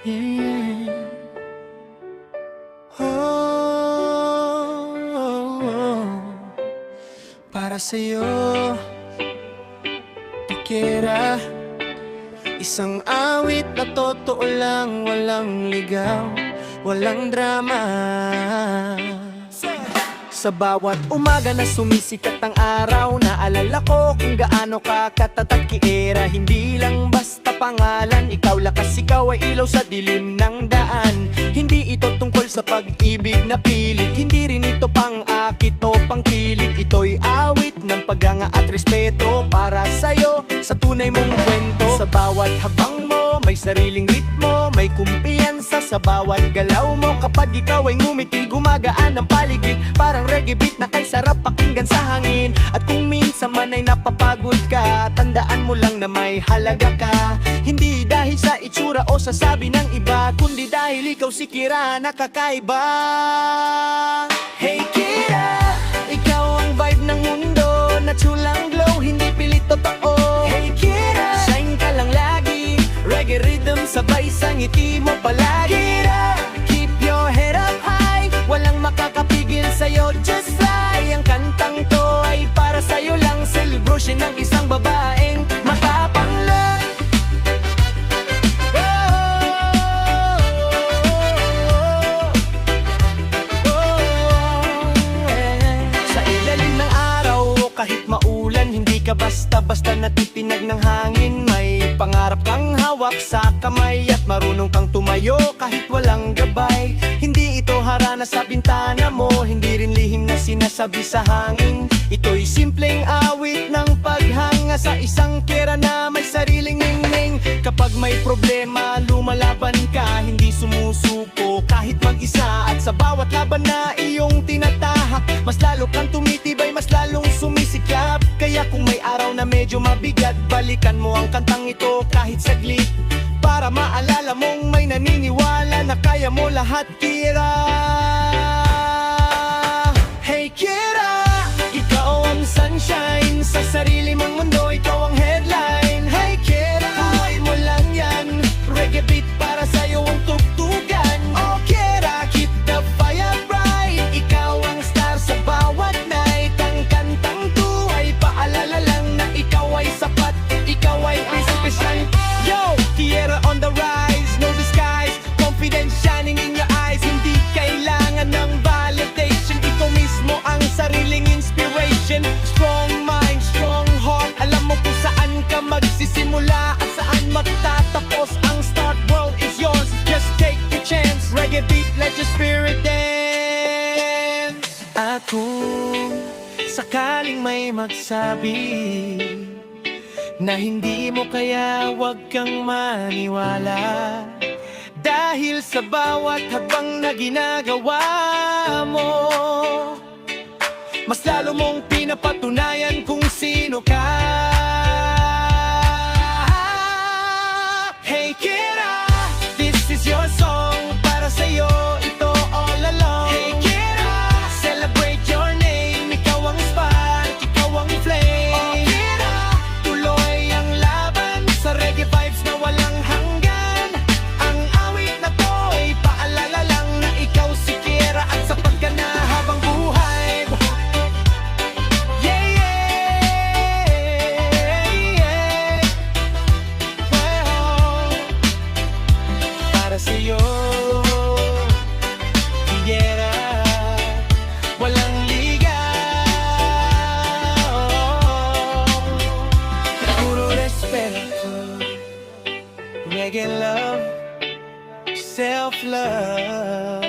Yeah. Oh, para sa'yo, Tukera. Isang awit na totoo lang, walang ligaw, walang drama. Sa bawat umaga na sumisikat ang araw, naalala ko kung gaano ka katatat kiera. Hindi lang basta pangalan, ikaw lakas, ikaw ay ilaw sa dilim ng daan. Hindi ito tungkol sa pag-ibig na pilit, hindi rin ito pang-akit o pang-kilit. Ito'y awit ng paghanga at respeto para sa'yo, sa tunay mong kwento. Sa bawat habang mo, may sariling ritmo, may kumpiyansa sa bawat galaw mo. Kapag ikaw ay ngumiti, gumagaan ang paligid, parang reggae beat na kay sarap pakinggan sa hangin. At kung minsan man ay napapagod ka, tandaan mo lang na may halaga ka. Hindi dahil sa itsura o sa sabi ng iba, kundi dahil ikaw si Kira na kakaiba. Hey Kira, ikaw ang vibe ng mundo, natsulang glow, hindi pilit totoo. Hey Kira, shine ka lang lagi, reggae rhythm sabay sa ngiti mo palagi. Kira, keep your head up high, walang makakapigil sa'yo, just fly. Ang kantang to ay para sa'yo lang, celebration ng isang babaeng matapang lang. Sa ilalim ng araw o kahit maulan, hindi ka basta-basta natitinag ng hangin. May pangarap kang hawak sa kamay at marunong kang tumayo kahit walang gabay. Hindi ito harana sa bintana mo, hindi rin lihim na sinasabi sa hangin. Ito'y simpleng awit ng paghanga sa isang Kira na may sariling ningning. Kapag may problema, lumalaban ka, hindi sumusuko kahit mag-isa. At sa bawat laban na iyong tinatahak, mas lalo kang tumitibay, mas lalong sumisikap. Kaya kung may araw na medyo mabigat, balikan mo ang kantang ito kahit saglit, para maalala mong may naniniwala na kaya mo lahat, Kira. Hey Kira, ikaw ang sunshine sa sarili mong mundo, ikaw ang headline. Hey Kira, buhay mo lang yan, reggae beat para sa'yo ang tugtugan. Oh Kira, keep the fire bright, ikaw ang star sa bawat night. Ang kantang to ay paalala lang na ikaw ay sapat, ikaw ay special. Yo, Kira on the rise, no disguise, confidence shining in your eyes. Hindi kailangan ng validation, ikaw mismo ang sariling inspiration. Strong mind, strong heart, alam mo kung saan ka magsisimula at saan magtatapos. Ang start world is yours, just take your chance. Reggae beat, let your spirit dance. At kung sakaling may magsabi na hindi mo kaya, wag kang maniwala, dahil sa bawat habang na ginagawa mo, mas lalo mong pinapatunayan kung sino ka. Hey Kira, this is your song, para sa'yo ito all along. Hey Kira, celebrate your name, ikaw ang spark, ikaw ang flame. Oh Kira, tuloy ang laban sa reggae vibes na walang hanggan. Ang awit na to ay paalala lang na ikaw si Kira at sapat ka na habang buhay. Yeah, yeah, yeah. Well, para sa'yo, Kira, walang ligaw, puro respeto, reggae love, self-love.